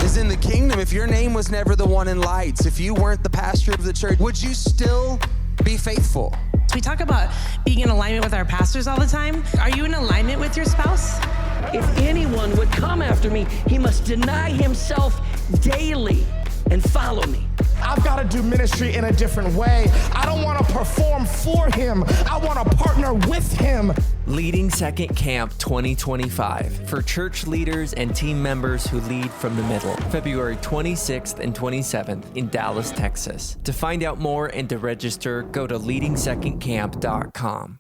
Because in the kingdom, if your name was never the one in lights, if you weren't the pastor of the church, would you still be faithful? We talk about being in alignment with our pastors all the time. Are you in alignment with your spouse? If anyone would come after me, he must deny himself daily and follow me. I've got to do ministry in a different way. I don't want to perform for him. I want to partner with him. Leading Second Camp 2025 for church leaders and team members who lead from the middle, February 26th and 27th in Dallas, Texas. To find out more and to register, go to leadingsecondcamp.com.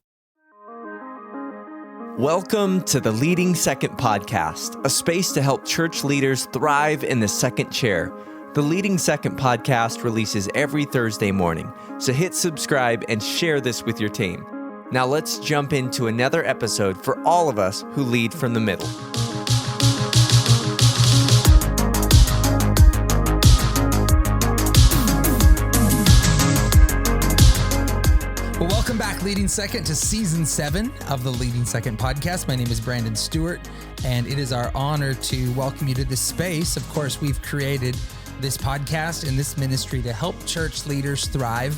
Welcome to the Leading Second Podcast, a space to help church leaders thrive in the second chair. The Leading Second Podcast releases every Thursday morning, so hit subscribe and share this with your team. Now let's jump into another episode for all of us who lead from the middle. Well, welcome back, Leading Second, to Season 7 of the Leading Second Podcast. My name is Brandon Stewart, and it is our honor to welcome you to this space. Of course, we've created this podcast and this ministry to help church leaders thrive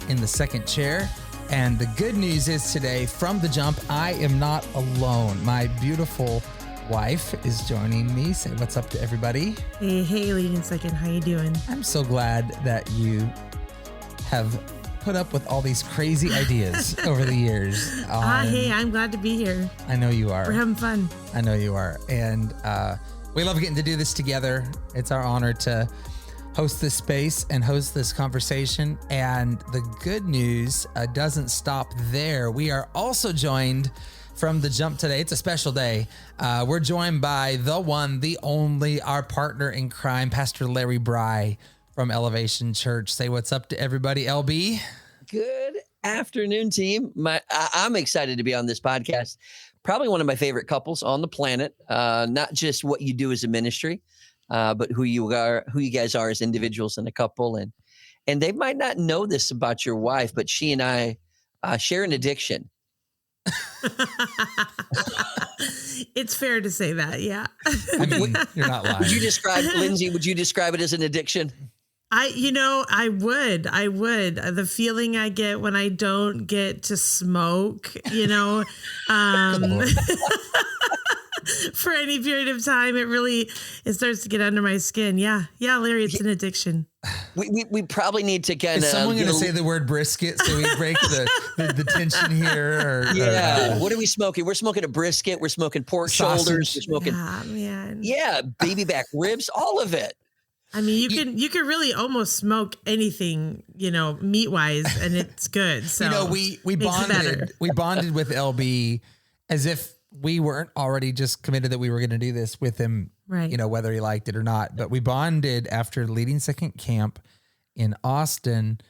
in the second chair. And the good news is today, from the jump, I am not alone. My beautiful wife is joining me. Say what's up to everybody. Hey, Leading Second, how you doing? I'm so glad that you have put up with all these crazy ideas over the years. Hey, I'm glad to be here. I know you are. We're having fun. I know you are. And we love getting to do this together. It's our honor to host this space and host this conversation. And the good news doesn't stop there. We are also joined from the jump today. It's a special day. We're joined by the one, the only, our partner in crime, Pastor Larry Brey from Elevation Church. Say what's up to everybody, LB. Good afternoon, team. I'm excited to be on this podcast. Probably one of my favorite couples on the planet. Not just what you do as a ministry, but who you guys are as individuals and a couple. And they might not know this about your wife, but she and I share an addiction. It's fair to say that, yeah. I mean, you're not lying. Lindsay, would you describe it as an addiction? I would. The feeling I get when I don't get to smoke, for any period of time, it starts to get under my skin. Yeah, Larry, it's an addiction. We probably need to kind of. Is someone going to say the word brisket so we break the tension here? What are we smoking? We're smoking a brisket. We're smoking pork shoulders. We're smoking. Man. Yeah, baby back ribs. All of it. I mean, you can really almost smoke anything, meat wise, and it's good. So we bonded with LB as if we weren't already just committed that we were going to do this with him, right? Whether he liked it or not. But we bonded after Leading Second Camp in Austin.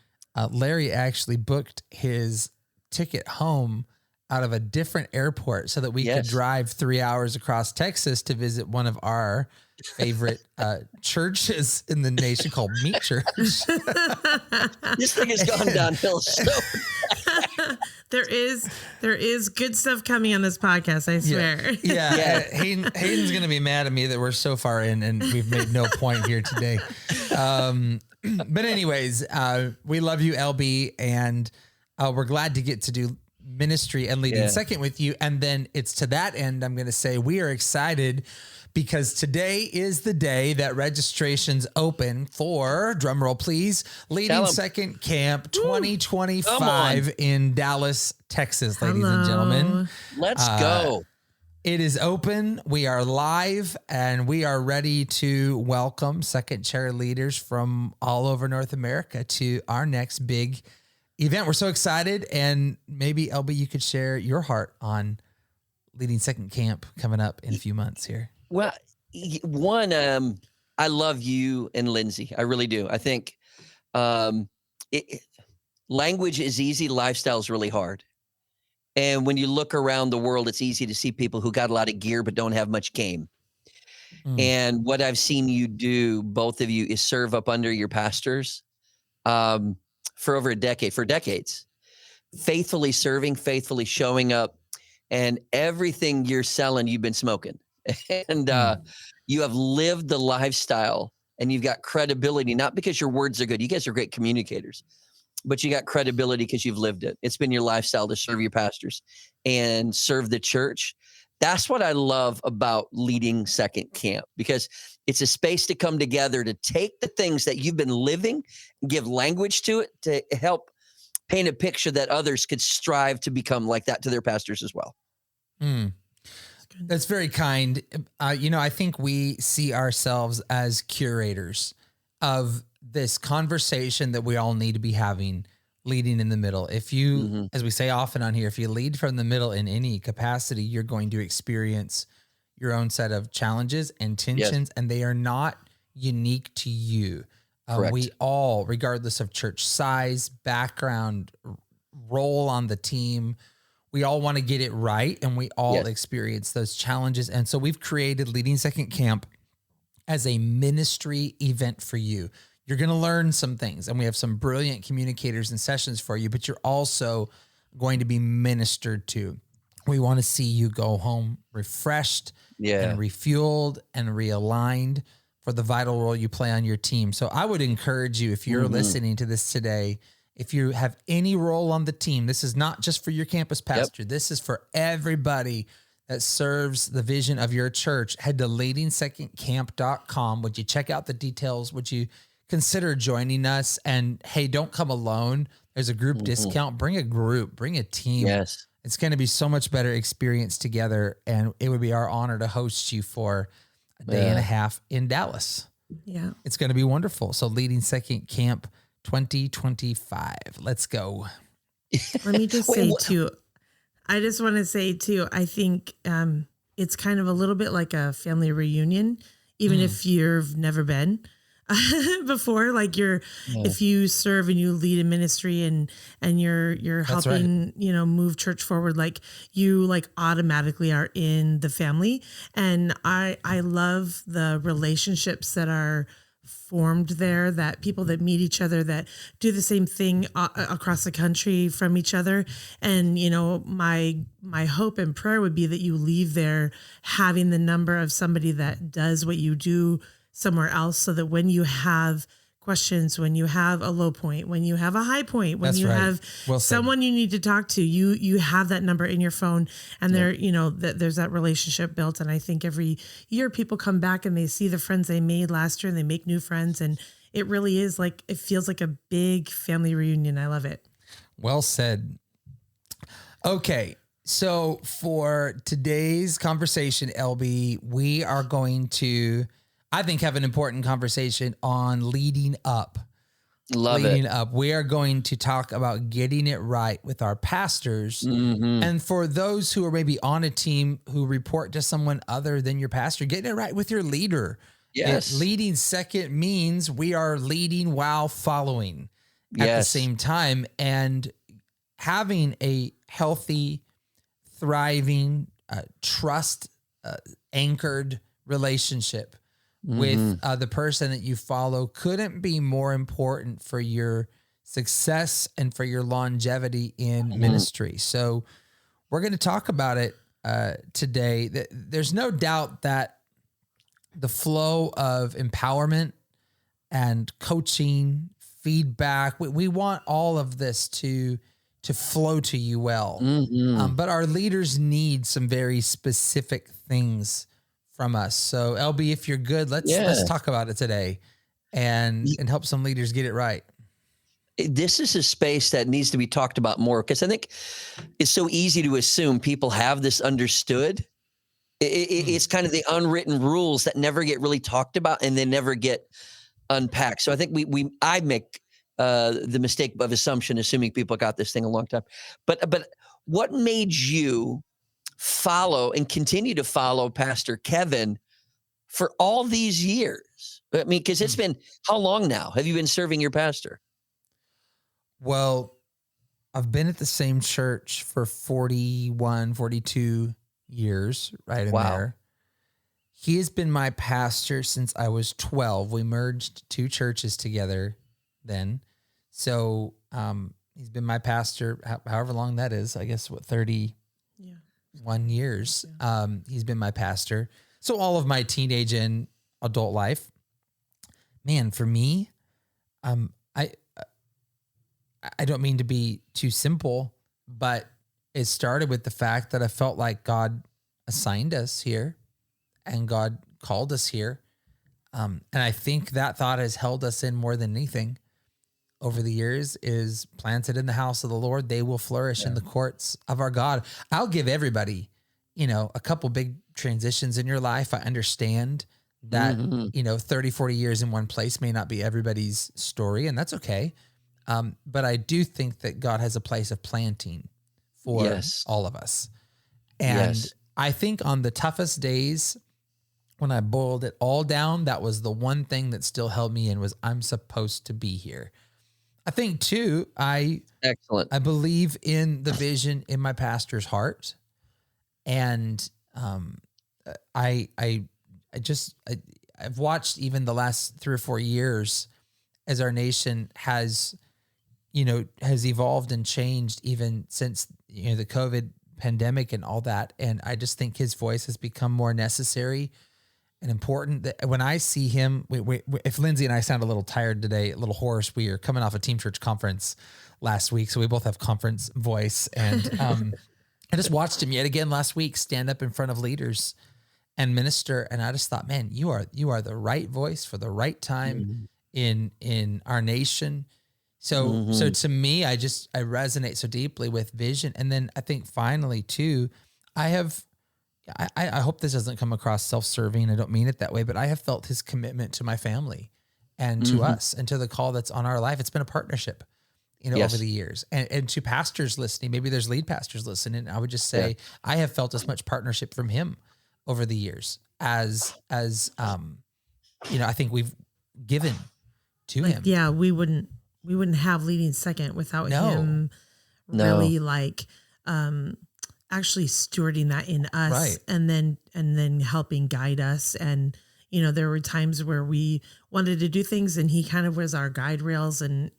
Larry actually booked his ticket home out of a different airport so that we could drive 3 hours across Texas to visit one of our favorite churches in the nation called Meat Church. This thing has gone downhill so There is good stuff coming on this podcast, I swear. Yeah. Hayden's going to be mad at me that we're so far in and we've made no point here today. But anyways, we love you, LB, and we're glad to get to do ministry and Leading Second with you. And then it's to that end, I'm going to say we are excited because today is the day that registrations open for, drumroll please, Leading Second Camp 2025 in Dallas, Texas, ladies and gentlemen. Let's go. It is open. We are live and we are ready to welcome second chair leaders from all over North America to our next big event. We're so excited. And maybe, LB, you could share your heart on Leading Second Camp coming up in a few months here. Well, one, I love you and Lindsay. I really do. I think language is easy. Lifestyle is really hard. And when you look around the world, it's easy to see people who got a lot of gear but don't have much game. And what I've seen you do, both of you, is serve up under your pastors for over a decade, for decades, faithfully serving, faithfully showing up, and everything you're selling, you've been smoking. And You have lived the lifestyle and you've got credibility, not because your words are good. You guys are great communicators, but you got credibility because you've lived it. It's been your lifestyle to serve your pastors and serve the church. That's what I love about leading Second Camp, because it's a space to come together to take the things that you've been living, give language to it, to help paint a picture that others could strive to become like that to their pastors as well. That's very kind. I think we see ourselves as curators of this conversation that we all need to be having, leading in the middle. If you, as we say often on here, if you lead from the middle in any capacity, you're going to experience your own set of challenges and tensions, and they are not unique to you. We all, regardless of church size, background, role on the team, we all want to get it right, and we all experience those challenges. And so we've created Leading Second Camp as a ministry event for you. You're going to learn some things, and we have some brilliant communicators and sessions for you, but you're also going to be ministered to. We want to see you go home refreshed and refueled and realigned for the vital role you play on your team. So I would encourage you, if you're listening to this today, if you have any role on the team, this is not just for your campus pastor. This is for everybody that serves the vision of your church. Head to leadingsecondcamp.com. Would you check out the details? Would you consider joining us? And hey, don't come alone. There's a group discount. Bring a group, bring a team. Yes. It's going to be so much better experience together. And it would be our honor to host you for a day and a half in Dallas. Yeah. It's going to be wonderful. So Leading Second Camp 2025. Let's go. Let me just say too, I just want to say too, I think it's kind of a little bit like a family reunion, even if you've never been before. Like if you serve and you lead a ministry and you're helping, move church forward, like you like automatically are in the family. And I love the relationships that are formed there, that people that meet each other, that do the same thing across the country from each other. And, my hope and prayer would be that you leave there having the number of somebody that does what you do somewhere else, so that when you have questions, when you have a low point, when you have a high point, when have someone you need to talk to, you have that number in your phone, and there's that relationship built. And I think every year people come back and they see the friends they made last year and they make new friends. And it really is like, it feels like a big family reunion. I love it. Well said. Okay. So for today's conversation, LB, we are going to, I think, have an important conversation on leading up. Leading up. We are going to talk about getting it right with our pastors. And for those who are maybe on a team who report to someone other than your pastor, getting it right with your leader. Yes. Leading second means we are leading while following at the same time, and having a healthy, thriving, trust anchored relationship with the person that you follow couldn't be more important for your success and for your longevity in ministry. So we're going to talk about it today. There's no doubt that the flow of empowerment and coaching, feedback, we want all of this to flow to you well. But our leaders need some very specific things from us. So LB, if you're good, let's talk about it today and help some leaders get it right. This is a space that needs to be talked about more, because I think it's so easy to assume people have this understood. It's kind of the unwritten rules that never get really talked about and they never get unpacked. So I think I make the mistake of assuming people got this thing a long time. But what made you follow and continue to follow Pastor Kevin for all these years? I mean, because it's been, how long now have you been serving your pastor? Well, I've been at the same church for 41, 42 years, right in there. He has been my pastor since I was 12. We merged two churches together then. So he's been my pastor, however long that is, I guess, 31 years. He's been my pastor. So all of my teenage and adult life, man, for me, I don't mean to be too simple, but it started with the fact that I felt like God assigned us here and God called us here. And I think that thought has held us in more than anything over the years is planted in the house of the Lord. They will flourish in the courts of our God. I'll give everybody, a couple big transitions in your life. I understand that, 30, 40 years in one place may not be everybody's story, and that's okay. But I do think that God has a place of planting for all of us. And I think on the toughest days, when I boiled it all down, that was the one thing that still held me in was I'm supposed to be here. I think too, Excellent. I believe in the vision in my pastor's heart. And I've watched even the last 3 or 4 years as our nation has evolved and changed even since, the COVID pandemic and all that. And I just think his voice has become more necessary and important. That when I see him, if Lindsay and I sound a little tired today, a little hoarse, we are coming off a Team Church conference last week. So we both have conference voice. And I just watched him yet again last week stand up in front of leaders and minister. And I just thought, man, you are the right voice for the right time in our nation. So to me, I resonate so deeply with vision. And then I think finally too, I hope this doesn't come across self-serving. I don't mean it that way, but I have felt his commitment to my family and to us and to the call that's on our life. It's been a partnership, over the years, and to pastors listening, maybe there's lead pastors listening. I would just say, I have felt as much partnership from him over the years as I think we've given to him. Yeah. We wouldn't have Leading Second without him really actually stewarding that in us, right. and then helping guide us. And, there were times where we wanted to do things and he kind of was our guide rails and,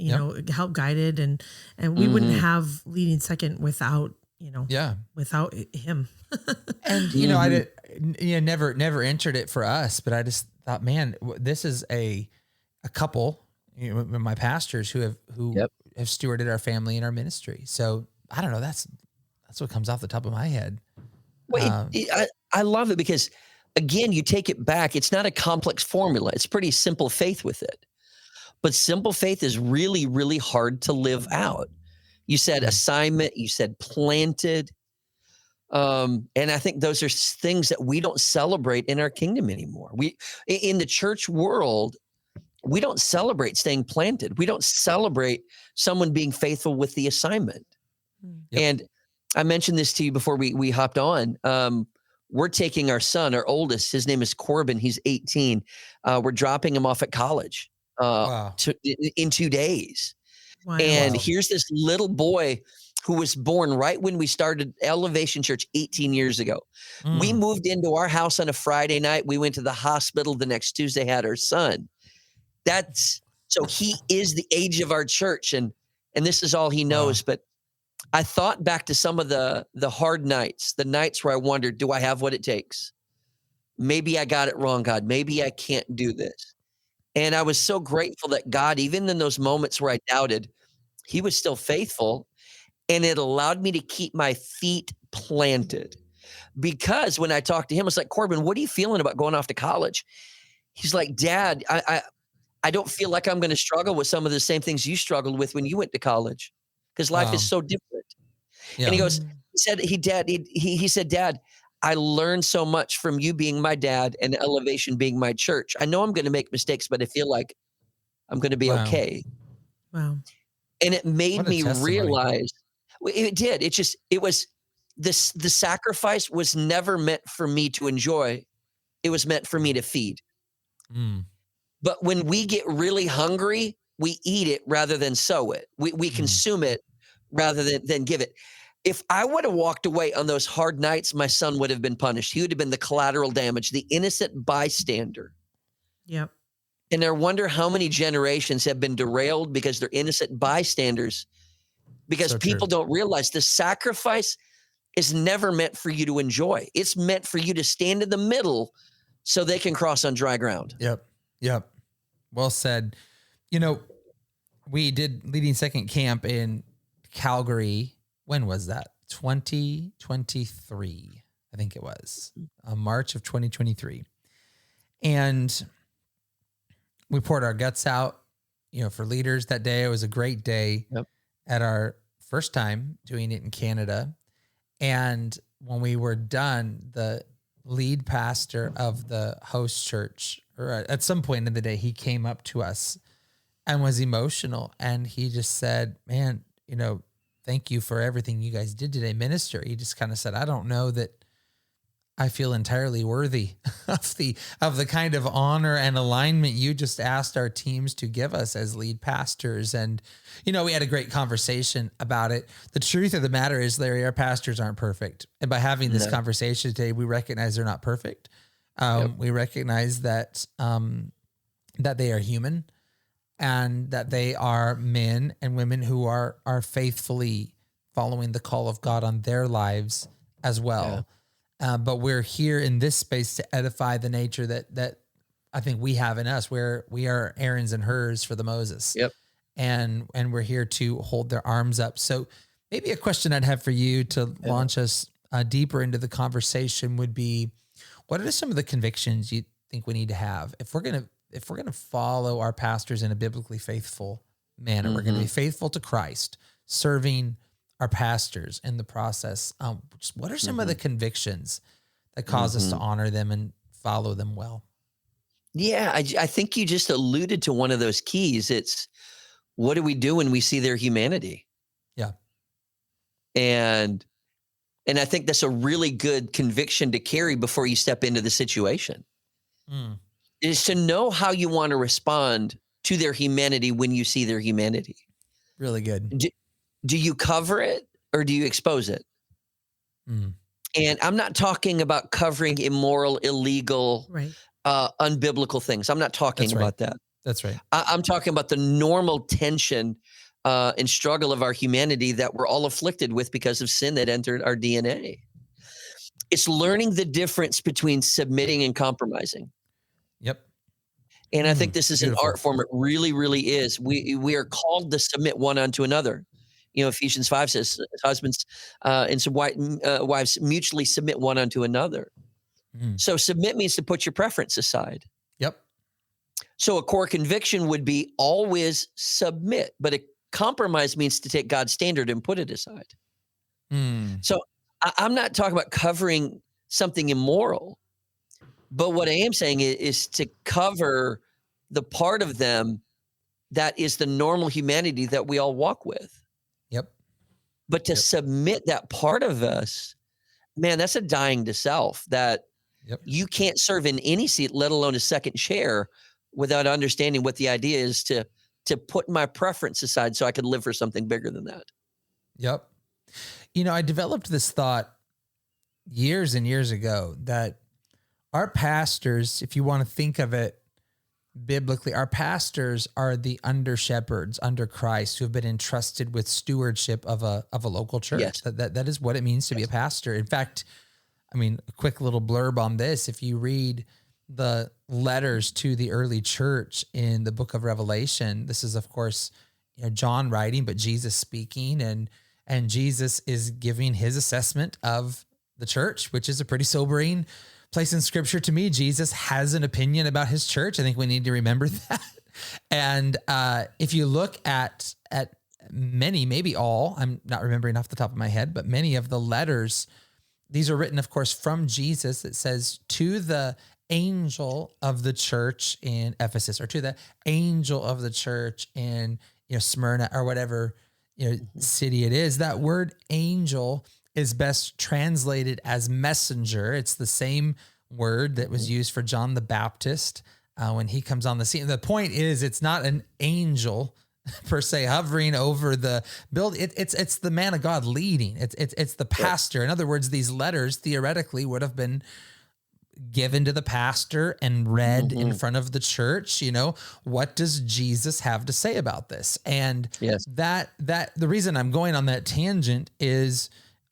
help guided and we wouldn't have Leading Second without, without him. And, I did, never entered it for us, but I just thought, man, this is a couple, my pastors who have stewarded our family and our ministry. So I don't know. That's what comes off the top of my head. Well, I love it because, again, you take it back. It's not a complex formula. It's pretty simple faith with it. But simple faith is really, really hard to live out. You said assignment. You said planted. And I think those are things that we don't celebrate in our kingdom anymore. In the church world, we don't celebrate staying planted. We don't celebrate someone being faithful with the assignment. Yep. And I mentioned this to you before we hopped on. We're taking our son, our oldest, his name is Corbin. He's 18. We're dropping him off at college in 2 days. Wow. And here's this little boy who was born right when we started Elevation Church 18 years ago. We moved into our house on a Friday night. We went to the hospital the next Tuesday, had our son. So he is the age of our church, and this is all he knows. But I thought back to some of the hard nights, the nights where I wondered, do I have what it takes? Maybe I got it wrong, God. Maybe I can't do this. And I was so grateful that God, even in those moments where I doubted, he was still faithful. And it allowed me to keep my feet planted. Because when I talked to him, I was like, Corbin, what are you feeling about going off to college? He's like, Dad, I don't feel like I'm going to struggle with some of the same things you struggled with when you went to college. Because life is so different. Yeah. And he said, Dad, I learned so much from you being my dad and Elevation being my church. I know I'm going to make mistakes, but I feel like I'm going to be okay. Wow. And it made me realize it did. It was the sacrifice was never meant for me to enjoy. It was meant for me to feed. But when we get really hungry, we eat it rather than sow it. We consume it rather than give it. If I would have walked away on those hard nights, my son would have been punished. He would have been the collateral damage, the innocent bystander. Yep. And I wonder how many generations have been derailed because they're innocent bystanders, because people don't realize the sacrifice is never meant for you to enjoy. It's meant for you to stand in the middle so they can cross on dry ground. Yep. Well said. You know, we did Leading Second Camp in Calgary. When was that? 2023, I think it was. March of 2023. And we poured our guts out, you know, for leaders that day. It was a great day at our first time doing it in Canada. And when we were done, the lead pastor of the host church, or at some point in the day, he came up to us and was emotional. And he just said, man, you know, thank you for everything you guys did today, minister. He just kind of said, I don't know that I feel entirely worthy of the kind of honor and alignment you just asked our teams to give us as lead pastors. And, you know, we had a great conversation about it. The truth of the matter is, Larry, our pastors aren't perfect. And by having this conversation today, we recognize they're not perfect. We recognize that, that they are human and that they are men and women who are faithfully following the call of God on their lives as well. But we're here in this space to edify the nature that I think we have in us, where we are Aaron's and hers for the Moses. And we're here to hold their arms up. So maybe a question I'd have for you to launch us deeper into the conversation would be, what are some of the convictions you think we need to have if we're going to follow our pastors in a biblically faithful manner? We're going to be faithful to Christ, serving our pastors in the process. Just what are some of the convictions that cause us to honor them and follow them well? Yeah, I think you just alluded to one of those keys. It's, what do we do when we see their humanity? Yeah. And I think that's a really good conviction to carry before you step into the situation, is to know how you want to respond to their humanity when you see their humanity. Really good. Do you cover it or do you expose it? And I'm not talking about covering immoral, illegal, unbiblical things. I'm not talking about that. That's right. I'm talking about the normal tension and struggle of our humanity that we're all afflicted with because of sin that entered our DNA. It's learning the difference between submitting and compromising. Yep. And I think this is beautiful. an art form. It really, really is. We are called to submit one unto another. You know, Ephesians 5 says, husbands and some wives mutually submit one unto another. So submit means to put your preference aside. Yep. So a core conviction would be always submit, but a compromise means to take God's standard and put it aside. So I'm not talking about covering something immoral, but what I am saying is to cover the part of them that is the normal humanity that we all walk with. Yep. But to submit that part of us, man, that's a dying to self that you can't serve in any seat, let alone a second chair, without understanding what the idea is to put my preference aside so I could live for something bigger than that. Yep. You know, I developed this thought years and years ago that our pastors, if you want to think of it biblically, our pastors are the under shepherds under Christ who have been entrusted with stewardship of a local church. Yes. That is what it means to be a pastor. In fact, I mean, a quick little blurb on this. If you read the letters to the early church in the book of Revelation, this is, of course, you know, John writing, but Jesus speaking, and Jesus is giving his assessment of the church, which is a pretty sobering place in scripture to me. Jesus has an opinion about his church. I think we need to remember that. And if you look at many, maybe all, I'm not remembering off the top of my head, but many of the letters, these are written, of course, from Jesus. It says, to the angel of the church in Ephesus, or to the angel of the church in, you know, Smyrna, or whatever, you know, city it is. That word angel is best translated as messenger. It's the same word that was used for John the Baptist when he comes on the scene. The point is, it's not an angel per se hovering over the building. It's the man of God leading. It's the pastor. In other words, these letters theoretically would have been given to the pastor and read in front of the church. You know, what does Jesus have to say about this? And that the reason I'm going on that tangent is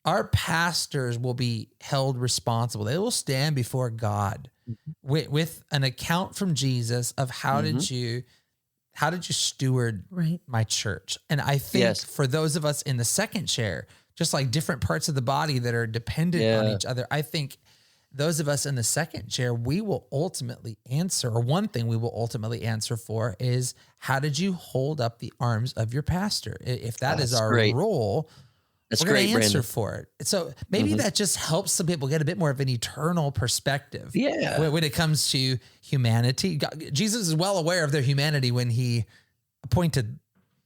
our pastors will be held responsible. They will stand before God with an account from Jesus of how did you steward my church? And I think for those of us in the second chair, just like different parts of the body that are dependent on each other, I think those of us in the second chair, we will ultimately answer, or one thing we will ultimately answer for is, how did you hold up the arms of your pastor? If that is our role, we're going to answer for it. So maybe that just helps some people get a bit more of an eternal perspective. Yeah. When it comes to humanity, Jesus is well aware of their humanity when he appointed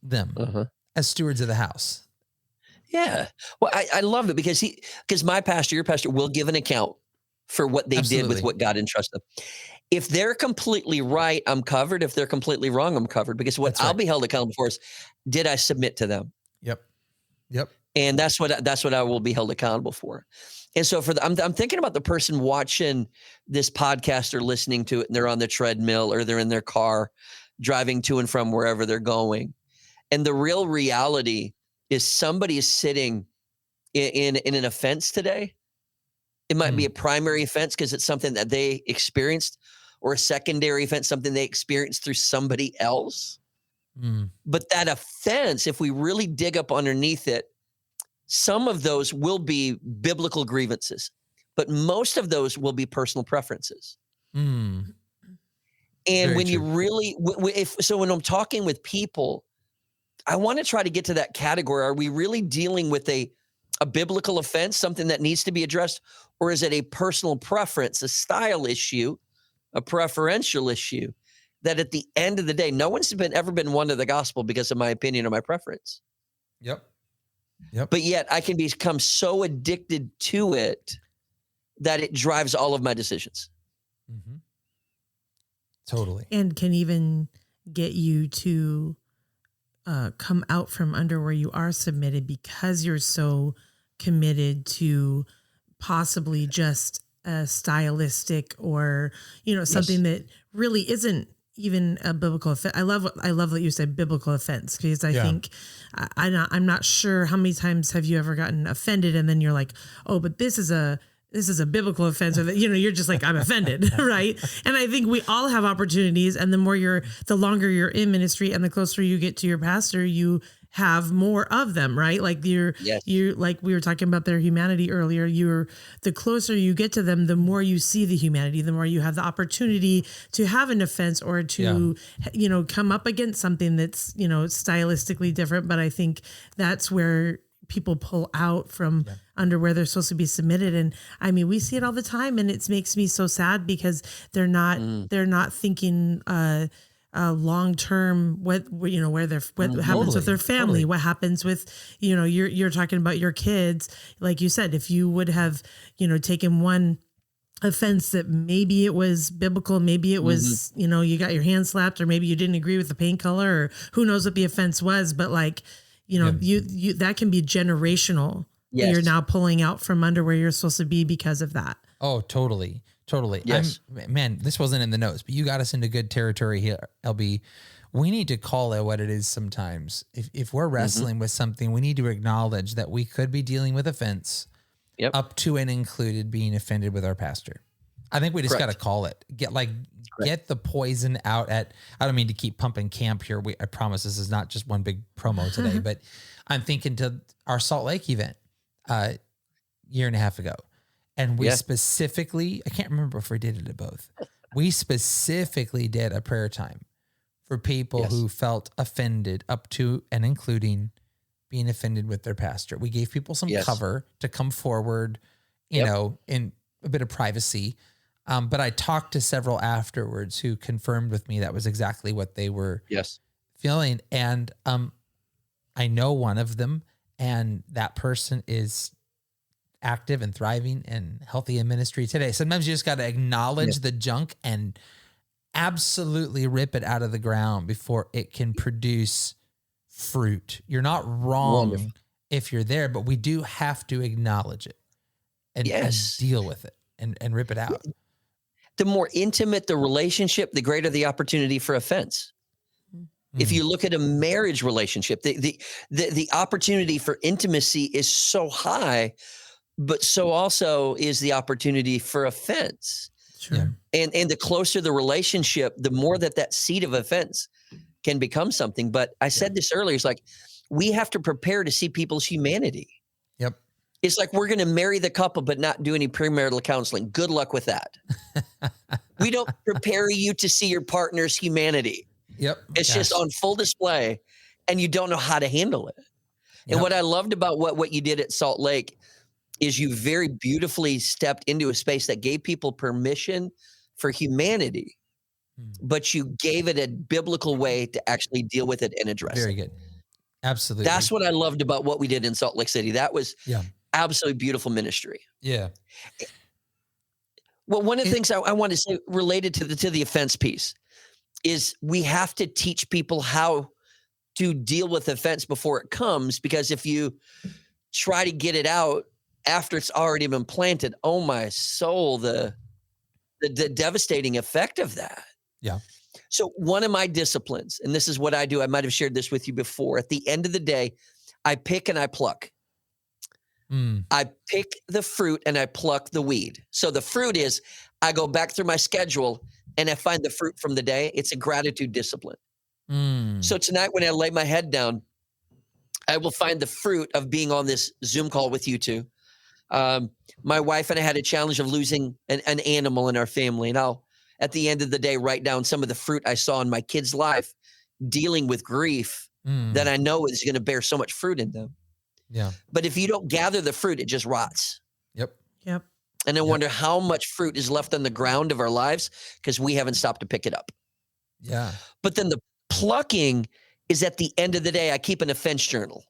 them as stewards of the house. Yeah. Well, I love it because my pastor, your pastor will give an account for what they did with what God entrusted them. If they're completely right, I'm covered. If they're completely wrong, I'm covered, because what I'll be held accountable for is, did I submit to them? Yep. And that's what I will be held accountable for. And so I'm thinking about the person watching this podcast or listening to it, and they're on the treadmill or they're in their car driving to and from wherever they're going. And the real reality is somebody is sitting in an offense today. It might be a primary offense because it's something that they experienced, or a secondary offense, something they experienced through somebody else. But that offense, if we really dig up underneath it, some of those will be biblical grievances, but most of those will be personal preferences. And Very when true. you really, when I'm talking with people, I want to try to get to that category. Are we really dealing with a biblical offense, something that needs to be addressed, or is it a personal preference, a style issue, a preferential issue, that at the end of the day, no one's ever been won to the gospel because of my opinion or my preference. Yep. But yet I can become so addicted to it that it drives all of my decisions. Totally. And can even get you to come out from under where you are submitted, because you're so committed to possibly just a stylistic or, something that really isn't even a biblical offense. I love that you said biblical offense, because I think I'm not sure how many times have you ever gotten offended and then you're like, oh, but this is a biblical offense, or that, you're just like, I'm offended. Right. And I think we all have opportunities, and the longer you're in ministry and the closer you get to your pastor, you have more of them, right? Like you're like we were talking about their humanity earlier. The closer you get to them, the more you see the humanity, the more you have the opportunity to have an offense or to, come up against something that's, stylistically different. But I think that's where people pull out from under where they're supposed to be submitted. And I mean, we see it all the time, and it makes me so sad because they're not thinking, long-term, what happens with their family, what happens with, you're talking about your kids. Like you said, if you would have, taken one offense that maybe it was biblical, maybe it was, you got your hand slapped, or maybe you didn't agree with the paint color, or who knows what the offense was, but like, you that can be generational. Yes. You're now pulling out from under where you're supposed to be because of that. Oh, totally. Yes. Man, this wasn't in the notes, but you got us into good territory here, LB. We need to call it what it is sometimes. If we're wrestling with something, we need to acknowledge that we could be dealing with offense up to and included being offended with our pastor. I think we just got to call it. Get the poison out at, I don't mean to keep pumping camp here. I promise this is not just one big promo today, but I'm thinking to our Salt Lake event year and a half ago. And we specifically, I can't remember if we did it at both. We specifically did a prayer time for people who felt offended up to and including being offended with their pastor. We gave people some cover to come forward, in a bit of privacy. But I talked to several afterwards who confirmed with me that was exactly what they were feeling. And I know one of them, and that person is active and thriving and healthy in ministry today. Sometimes you just got to acknowledge the junk and absolutely rip it out of the ground before it can produce fruit. You're not wrong if you're there, but we do have to acknowledge it and deal with it and rip it out. The more intimate the relationship, the greater the opportunity for offense. If you look at a marriage relationship, the opportunity for intimacy is so high, but so also is the opportunity for offense. Sure. And the closer the relationship, the more that seed of offense can become something. But I said this earlier, it's like we have to prepare to see people's humanity. Yep. It's like we're going to marry the couple but not do any premarital counseling. Good luck with that. We don't prepare you to see your partner's humanity. Yep. It's just on full display, and you don't know how to handle it. Yep. And what I loved about what you did at Salt Lake is you very beautifully stepped into a space that gave people permission for humanity, but you gave it a biblical way to actually deal with it and address Very it. good. Absolutely. That's what I loved about what we did in Salt Lake City. That was absolutely beautiful ministry. Yeah. Well, one of the things I want to say related to the offense piece is we have to teach people how to deal with offense before it comes, because if you try to get it out after it's already been planted, oh my soul, the devastating effect of that. Yeah. So one of my disciplines, and this is what I do, I might have shared this with you before. At the end of the day, I pick and I pluck. I pick the fruit and I pluck the weed. So the fruit is I go back through my schedule and I find the fruit from the day. It's a gratitude discipline. So tonight when I lay my head down, I will find the fruit of being on this Zoom call with you two. My wife and I had a challenge of losing an animal in our family. And I'll, at the end of the day, write down some of the fruit I saw in my kids' life dealing with grief that I know is going to bear so much fruit in them. Yeah. But if you don't gather the fruit, it just rots. Yep. And I wonder how much fruit is left on the ground of our lives because we haven't stopped to pick it up. Yeah. But then the plucking is at the end of the day. I keep an offense journal,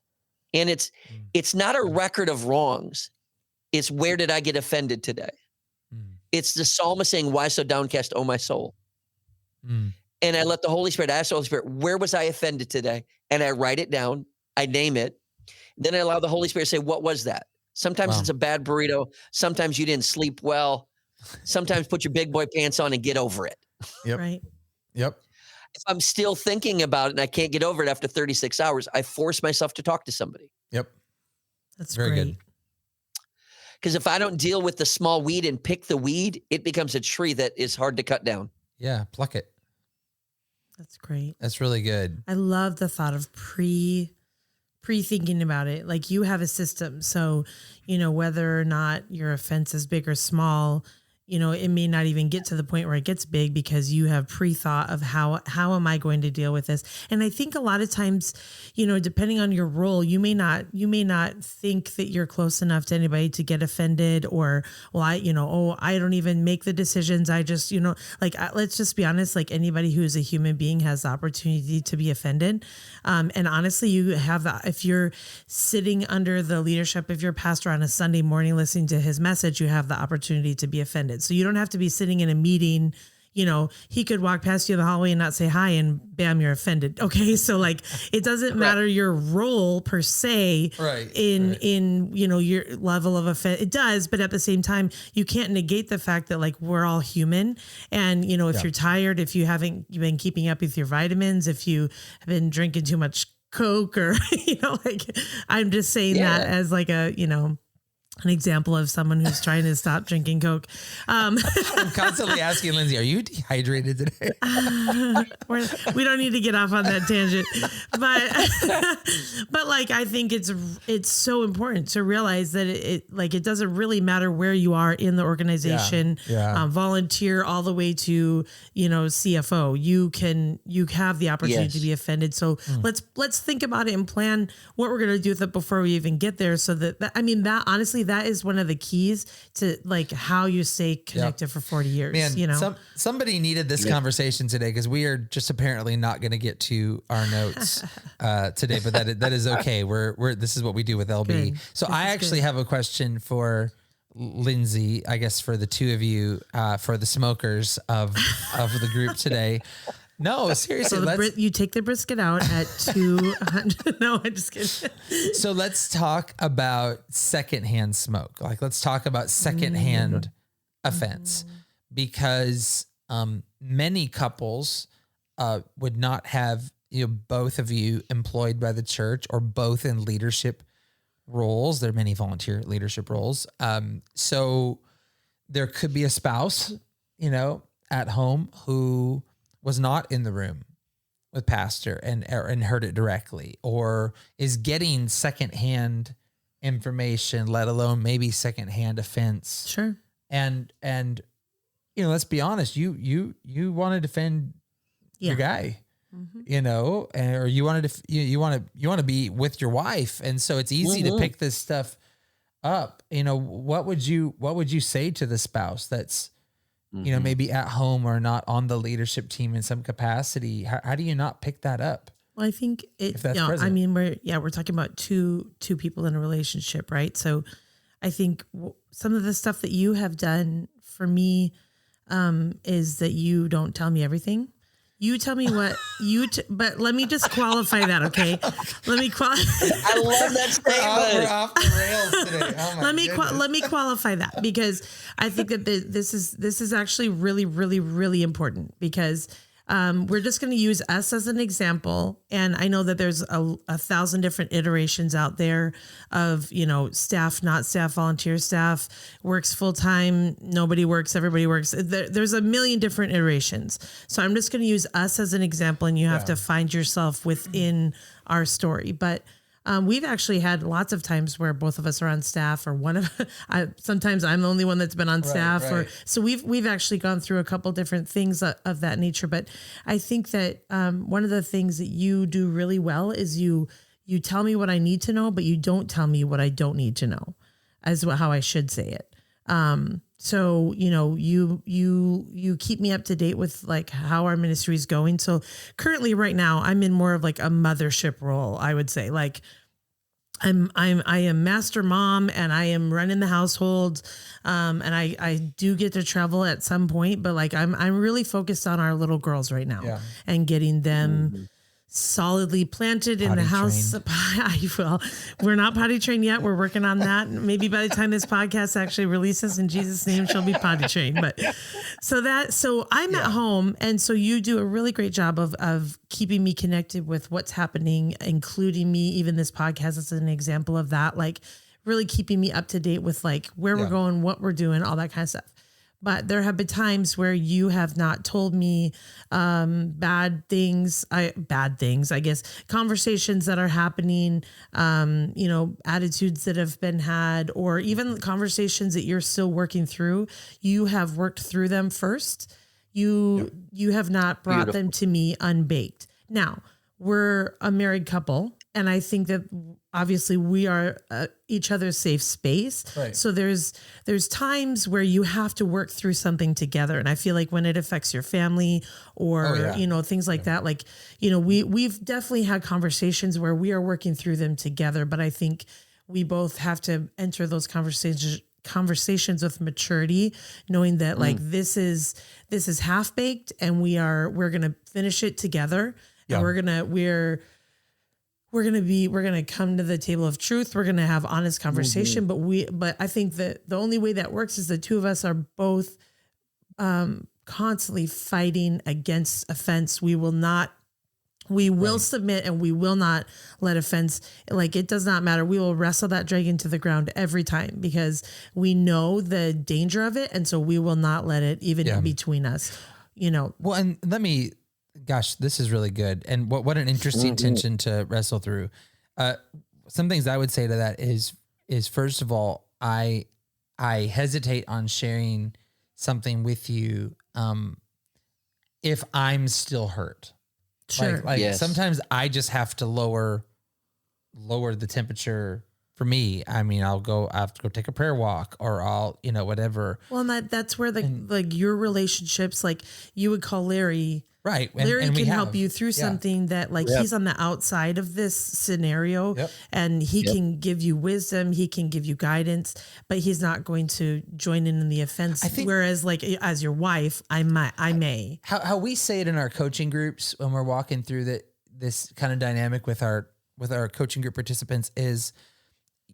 and it's not a record of wrongs. It's where did I get offended today? It's the psalmist saying, why so downcast, oh my soul? And I let the Holy Spirit, I ask the Holy Spirit, where was I offended today? And I write it down. I name it. Then I allow the Holy Spirit to say, what was that? Sometimes it's a bad burrito. Sometimes you didn't sleep well. Sometimes put your big boy pants on and get over it. Yep. Right. Yep. If I'm still thinking about it and I can't get over it after 36 hours, I force myself to talk to somebody. Yep. That's Very great. good. Because if I don't deal with the small weed and pick the weed, it becomes a tree that is hard to cut down. Yeah. Pluck it. That's great. That's really good. I love the thought of pre-thinking about it. Like you have a system. So, whether or not your offense is big or small, it may not even get to the point where it gets big because you have pre-thought of how am I going to deal with this? And I think a lot of times, depending on your role, you may not think that you're close enough to anybody to get offended, or, well, I don't even make the decisions. I just, let's just be honest, like anybody who is a human being has the opportunity to be offended. And honestly, you have that. If you're sitting under the leadership of your pastor on a Sunday morning, listening to his message, you have the opportunity to be offended. So you don't have to be sitting in a meeting. He could walk past you in the hallway and not say hi, and bam, you're offended. Okay. So it doesn't matter your role per se in your level of offense. It does, but at the same time, you can't negate the fact that we're all human. And, if you're tired, if you haven't been keeping up with your vitamins, if you have been drinking too much Coke or, I'm just saying that as an example of someone who's trying to stop drinking Coke. I'm constantly asking Lindsay, are you dehydrated today? We don't need to get off on that tangent, but I think it's so important to realize that it doesn't really matter where you are in the organization, volunteer all the way to, CFO, you have the opportunity to be offended. So let's think about it and plan what we're going to do with it before we even get there. So that honestly, that is one of the keys to how you stay connected for 40 years. Man, somebody needed this conversation today because we are just apparently not going to get to our notes today, but that is okay. This is what we do with LB. Good. So I actually have a question for Lindsay, I guess for the two of you, for the smokers of the group today. No, seriously. So you take the brisket out at 200. No, I'm just kidding. So let's talk about secondhand smoke. Let's talk about secondhand offense, because many couples would not have both of you employed by the church or both in leadership roles. There are many volunteer leadership roles. So there could be a spouse, at home who was not in the room with pastor and heard it directly, or is getting secondhand information, let alone maybe secondhand offense. Sure. And let's be honest, you want to defend your guy, or you want to be with your wife. And so it's easy to pick this stuff up. What would you say to the spouse that's, maybe at home or not on the leadership team in some capacity? How do you not pick that up? Well, I think we're talking about two people in a relationship, right? So I think some of the stuff that you have done for me is that you don't tell me everything. You tell me what but let me just qualify that, okay? Let me I love that statement. We're off the rails today. Oh my let me qualify that, because I think that this is actually really, really, really important, because we're just going to use us as an example. And I know that there's a 1,000 different iterations out there of, staff, not staff, volunteer staff, works full-time, nobody works, everybody works. There's a million different iterations. So I'm just going to use us as an example, and you have to find yourself within our story. But we've actually had lots of times where both of us are on staff, or sometimes I'm the only one that's been on staff. Right. So we've actually gone through a couple different things of that nature. But I think that one of the things that you do really well is you tell me what I need to know, but you don't tell me what I don't need to know, how I should say it. So, you keep me up to date with like how our ministry is going. So currently right now I'm in more of like a mothership role, I would say. Like I am master mom, and I am running the household. And I do get to travel at some point, but like I'm really focused on our little girls right now and getting them solidly planted in the house. Well, we're not potty trained yet. We're working on that. Maybe by the time this podcast actually releases, in Jesus' name, she'll be potty trained. But so I'm at home. And so you do a really great job of keeping me connected with what's happening, including me. Even this podcast is an example of that, like really keeping me up to date with like where we're going, what we're doing, all that kind of stuff. But there have been times where you have not told me bad things, I guess, conversations that are happening, attitudes that have been had, or even conversations that you're still working through. You have worked through them first. You have not brought them to me unbaked. Now, we're a married couple, and I think that obviously we are each other's safe space. Right. So there's times where you have to work through something together. And I feel like when it affects your family or, things like that, like, we've definitely had conversations where we are working through them together. But I think we both have to enter those conversations with maturity, knowing that like this is half baked, and we're going to finish it together. Yeah. And we're going to come to the table of truth. We're going to have honest conversation, but I think that the only way that works is the two of us are both constantly fighting against offense. We will submit, and we will not let offense, like it does not matter. We will wrestle that dragon to the ground every time, because we know the danger of it. And so we will not let it even in between us, Well, and gosh, this is really good. And what an interesting tension to wrestle through. Some things I would say to that is first of all, I hesitate on sharing something with you if I'm still hurt. Sure. Like sometimes I just have to lower the temperature for me. I mean, I have to go take a prayer walk, or I'll, whatever. Well, and that's where your relationships, like you would call Larry. Right. Larry can help you through something that he's on the outside of this scenario, and he can give you wisdom. He can give you guidance, but he's not going to join in the offense. Whereas like as your wife, I may. How we say it in our coaching groups when we're walking through this kind of dynamic with our coaching group participants is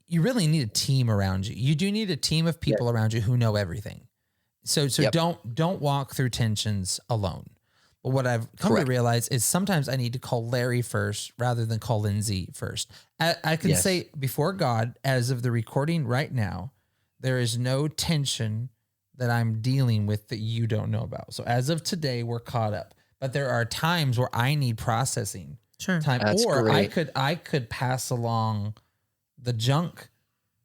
you really need a team around you. You do need a team of people around you who know everything. So don't walk through tensions alone. But what I've come Correct. to realize is sometimes I need to call Larry first rather than call Lindsay first. I can Yes. say before God, as of the recording right now, there is no tension that I'm dealing with that you don't know about. So as of today, we're caught up. But there are times where I need processing Sure. time, That's or great. I could pass along the junk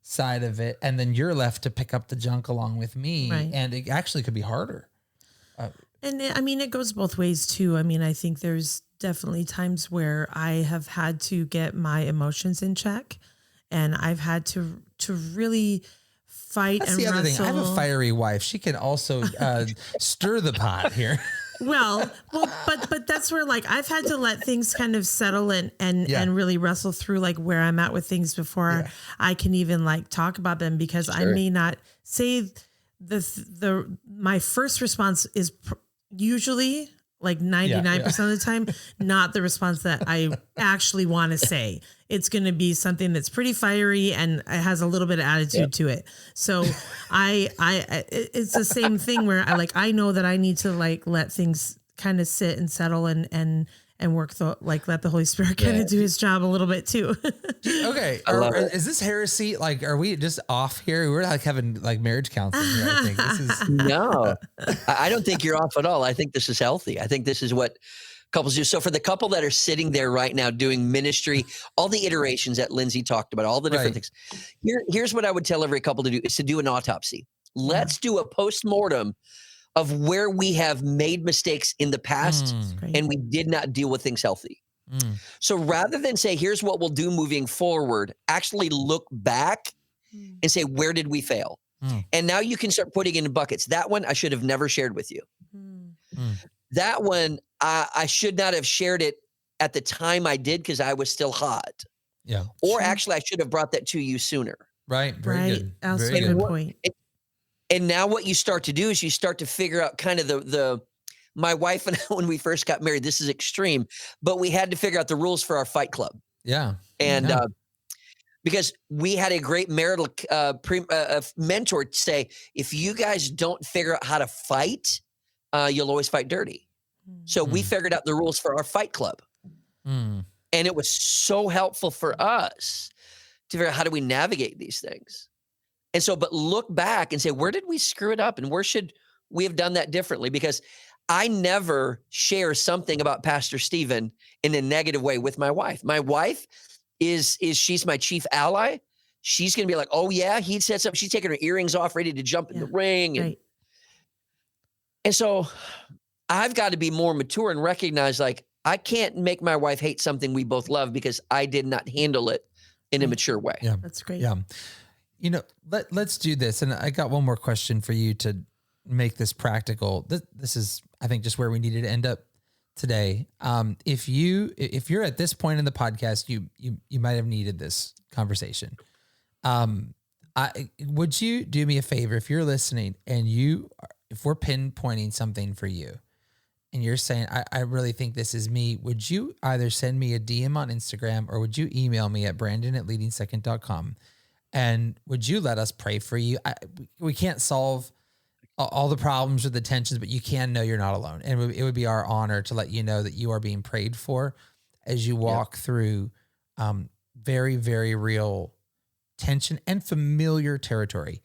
side of it, and then you're left to pick up the junk along with me, Right. and it actually could be harder. And I mean, it goes both ways too. I mean, I think there's definitely times where I have had to get my emotions in check, and I've had to really fight That's and the other wrestle. thing. I have a fiery wife. She can also stir the pot here. Well, but that's where like I've had to let things kind of settle and really wrestle through like where I'm at with things before I can even like talk about them, because I may not say my first response is usually like 99% of the time not the response that I actually want to say. It's going to be something that's pretty fiery and it has a little bit of attitude to it. So it's the same thing where I know that I need to like let things kind of sit and settle and work let the Holy Spirit kind of do his job a little bit too. Okay. Is this heresy? Like, are we just off here? We're like having like marriage counseling here, I think. This is No, I don't think you're off at all. I think this is healthy. I think this is what couples do. So for the couple that are sitting there right now doing ministry, all the iterations that Lindsay talked about, all the different things, here's what I would tell every couple to do is to do an autopsy. Let's do a postmortem of where we have made mistakes in the past and we did not deal with things healthy. So rather than say, here's what we'll do moving forward, actually look back and say, where did we fail? And now you can start putting in buckets. That one I should have never shared with you. That one, I should not have shared it at the time I did because I was still hot. Yeah. Or actually, I should have brought that to you sooner. Right. Very good. Also Very a good. good point. And now what you start to do is you start to figure out kind of my wife and I, when we first got married, this is extreme, but we had to figure out the rules for our fight club. Yeah. And because we had a great marital mentor say, if you guys don't figure out how to fight, you'll always fight dirty. So we figured out the rules for our fight club. And it was so helpful for us to figure out how do we navigate these things. And so, but look back and say, where did we screw it up? And where should we have done that differently? Because I never share something about Pastor Stephen in a negative way with my wife. My wife she's my chief ally. She's going to be like, oh yeah, he said something. She's taking her earrings off, ready to jump in the ring. And so I've got to be more mature and recognize like, I can't make my wife hate something we both love because I did not handle it in a mature way. Yeah. That's great. Yeah. You know, let's do this. And I got one more question for you to make this practical. This is, I think, just where we needed to end up today. If you're at this point in the podcast, you might have needed this conversation. Would you do me a favor if you're listening and if we're pinpointing something for you and you're saying, I really think this is me, would you either send me a DM on Instagram or would you email me at brandon@leadingsecond.com? And would you let us pray for you? We can't solve all the problems or the tensions, but you can know you're not alone. And it would be our honor to let you know that you are being prayed for as you walk through very, very real tension and familiar territory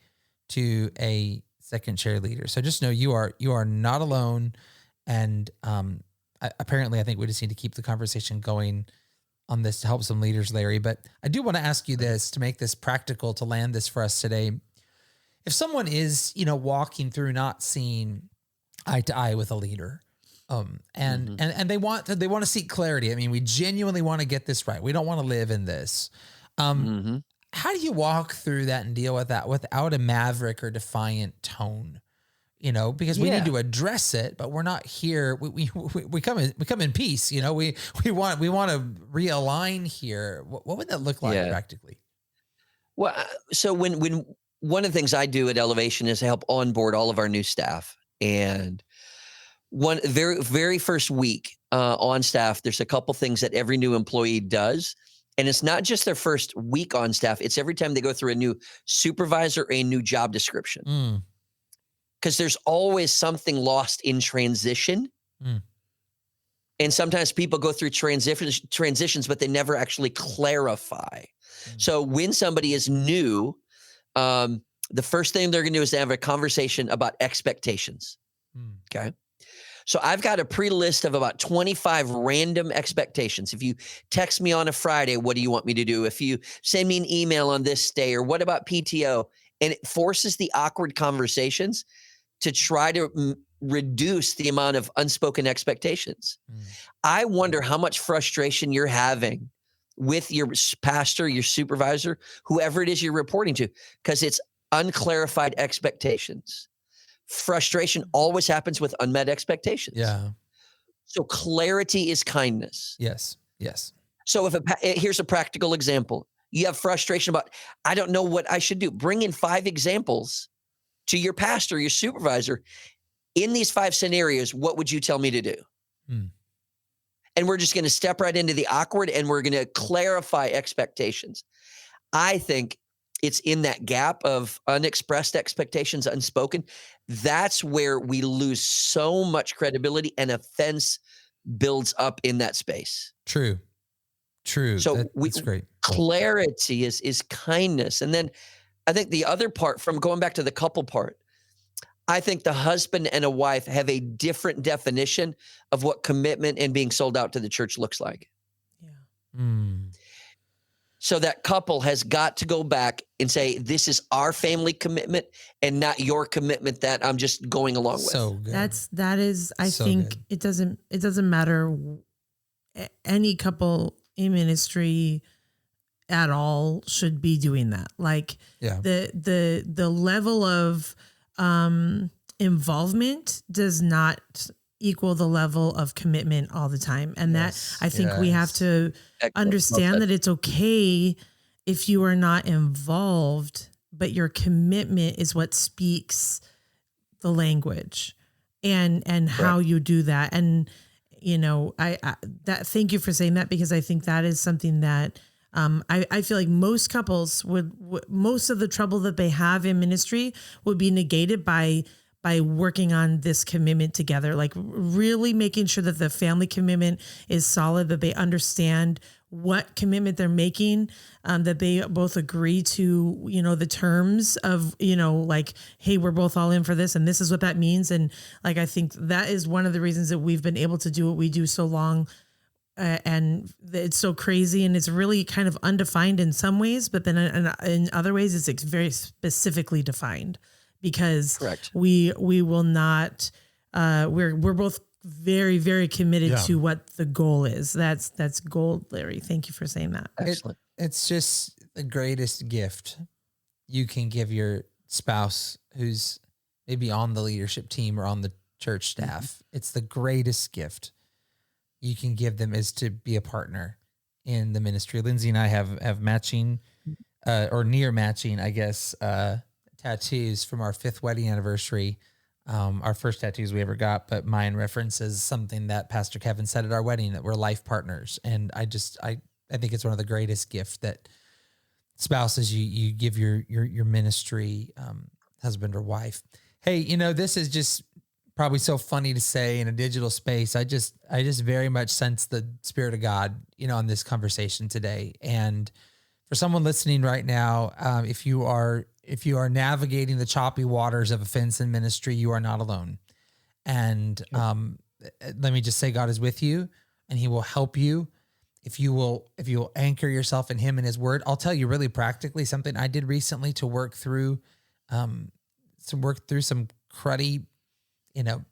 to a second chair leader. So just know you are not alone. And apparently, I think we just need to keep the conversation going on this to help some leaders, Larry. But I do want to ask you this to make this practical, to land this for us today. If someone is, walking through not seeing eye to eye with a leader, and they want to seek clarity. I mean, we genuinely want to get this right. We don't want to live in this. How do you walk through that and deal with that without a maverick or defiant tone? Because we need to address it, but we're not here. We come in peace. We want to realign here. What would that look like practically? Well, so when one of the things I do at Elevation is to help onboard all of our new staff, and one very, very first week on staff, there's a couple things that every new employee does. And it's not just their first week on staff. It's every time they go through a new supervisor or a new job description. Because there's always something lost in transition. And sometimes people go through transitions, but they never actually clarify. So when somebody is new, the first thing they're going to do is to have a conversation about expectations. Okay. So I've got a pre-list of about 25 random expectations. If you text me on a Friday, what do you want me to do? If you send me an email on this day, or what about PTO? And it forces the awkward conversations to try to reduce the amount of unspoken expectations. I wonder how much frustration you're having with your pastor, your supervisor, whoever it is you're reporting to, because it's unclarified expectations. Frustration always happens with unmet expectations. Yeah. So clarity is kindness. Yes. Yes. So here's a practical example. You have frustration about, I don't know what I should do. Bring in 5 examples to your pastor, your supervisor. In these 5 scenarios, what would you tell me to do? And we're just going to step right into the awkward, and we're going to clarify expectations. I think it's in that gap of unexpressed expectations, unspoken. That's where we lose so much credibility, and offense builds up in that space. True. So that's great. Clarity is kindness. And then I think the other part, from going back to the couple part, I think the husband and a wife have a different definition of what commitment and being sold out to the church looks like. Yeah. So that couple has got to go back and say, this is our family commitment and not your commitment that I'm just going along with. So good. That is, I think it doesn't matter any couple in ministry at all should be doing that. Like the level of involvement does not equal the level of commitment all the time. And that I think we have to understand that it's okay if you are not involved, but your commitment is what speaks the language and how you do that. And, you know, thank you for saying that, because I think that is something that I feel like most couples most of the trouble that they have in ministry would be negated by working on this commitment together, like really making sure that the family commitment is solid, that they understand what commitment they're making, that they both agree to, you know, the terms of, you know, like, hey, we're both all in for this, and this is what that means. And like, I think that is one of the reasons that we've been able to do what we do so long. And it's so crazy, and it's really kind of undefined in some ways, but then in other ways it's very specifically defined, because we will not, we're both very, very committed to what the goal is. That's gold, Larry. Thank you for saying that. Excellent. It's just the greatest gift you can give your spouse who's maybe on the leadership team or on the church staff. It's the greatest gift you can give them, is to be a partner in the ministry. Lindsay and I have matching, or near matching, I guess, tattoos from our 5th wedding anniversary. Our first tattoos we ever got, but mine references something that Pastor Kevin said at our wedding, that we're life partners. And I think it's one of the greatest gifts that spouses you give your ministry, husband or wife. Hey, you know, this is just probably so funny to say in a digital space. I just very much sense the Spirit of God, you know, on this conversation today. And for someone listening right now, if you are navigating the choppy waters of offense in ministry, you are not alone. And let me just say, God is with you, and He will help you if you will anchor yourself in Him and His Word. I'll tell you really practically something I did recently to work through some cruddy, you know,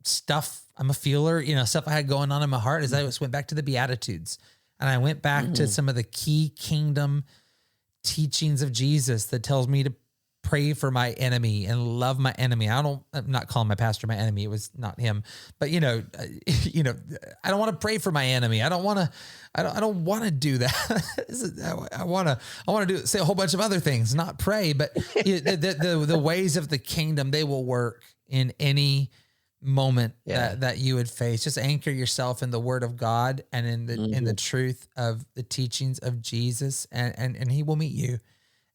stuff. I'm a feeler, you know, stuff I had going on in my heart. As I just went back to the Beatitudes, and I went back to some of the key kingdom teachings of Jesus that tells me to pray for my enemy and love my enemy. I'm not calling my pastor my enemy. It was not him, but I don't want to pray for my enemy. I don't want to do that. I want to say a whole bunch of other things, not pray, but the ways of the kingdom, they will work in any moment that you would face. Just anchor yourself in the Word of God and in the truth of the teachings of Jesus, and He will meet you,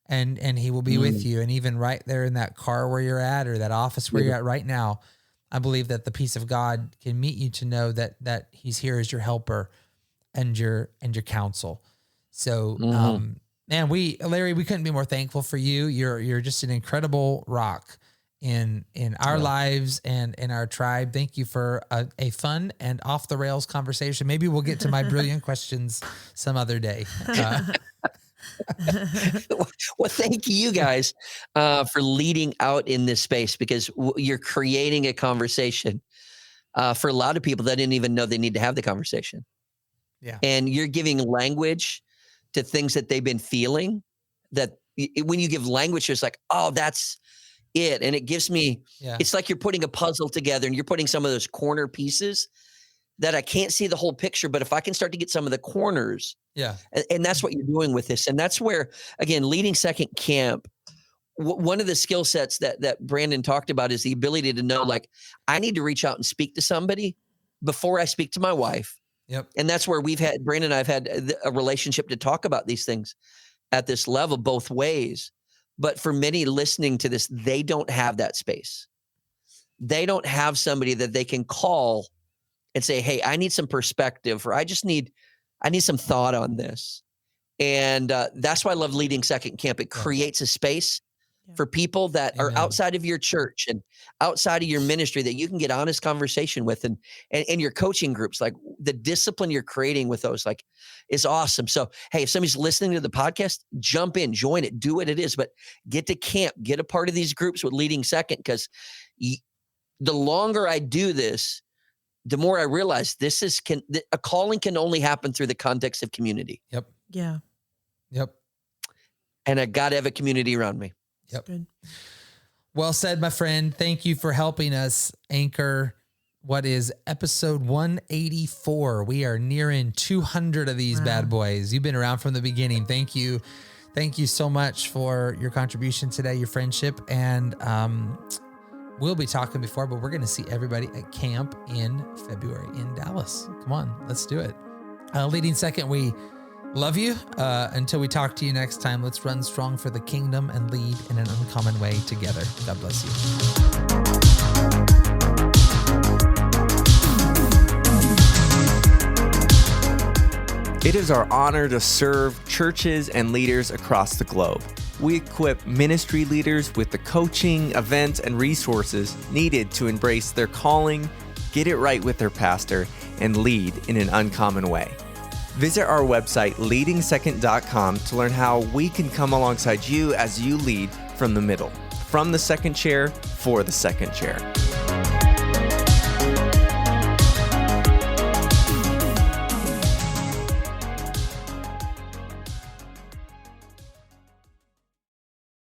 and He will be with you. And even right there in that car where you're at, or that office where you're at right now, I believe that the peace of God can meet you to know that he's here as your helper and your counsel. So, man, Larry, we couldn't be more thankful for you. You're just an incredible rock in our lives and in our tribe. Thank you for a fun and off the rails conversation. Maybe we'll get to my brilliant questions some other day. Well, thank you guys for leading out in this space, because you're creating a conversation for a lot of people that didn't even know they need to have the conversation. Yeah. And you're giving language to things that they've been feeling, that when you give language, it's like, oh, that's it. And it gives me, it's like you're putting a puzzle together and you're putting some of those corner pieces that I can't see the whole picture, but if I can start to get some of the corners, and that's what you're doing with this. And that's where, again, leading Second Camp, one of the skill sets that Brandon talked about is the ability to know, like, I need to reach out and speak to somebody before I speak to my wife. Yep. And that's where Brandon and I've had a relationship to talk about these things at this level, both ways. But for many listening to this, they don't have that space. They don't have somebody that they can call and say, hey, I need some perspective, or I need some thought on this. And that's why I love leading Second Camp. It creates a space for people that are outside of your church and outside of your ministry that you can get honest conversation with, and your coaching groups, like the discipline you're creating with those, like, is awesome. So, hey, if somebody's listening to the podcast, jump in, join it, do what it is, but get to camp, get a part of these groups with Leading Second, because the longer I do this, the more I realize a calling can only happen through the context of community. Yep. Yeah. Yep. And I got to have a community around me. Yep. Good. Well said, my friend. Thank you for helping us anchor what is episode 184. We are nearing 200 of these bad boys. You've been around from the beginning. Thank you. Thank you so much for your contribution today, your friendship. And we'll be talking before, but we're going to see everybody at camp in February in Dallas. Come on, let's do it. Leading Second, we love you. Until we talk to you next time, let's run strong for the kingdom and lead in an uncommon way together. God bless you. It is our honor to serve churches and leaders across the globe. We equip ministry leaders with the coaching, events, and resources needed to embrace their calling, get it right with their pastor, and lead in an uncommon way. Visit our website, leadingsecond.com, to learn how we can come alongside you as you lead from the middle, from the second chair, for the second chair.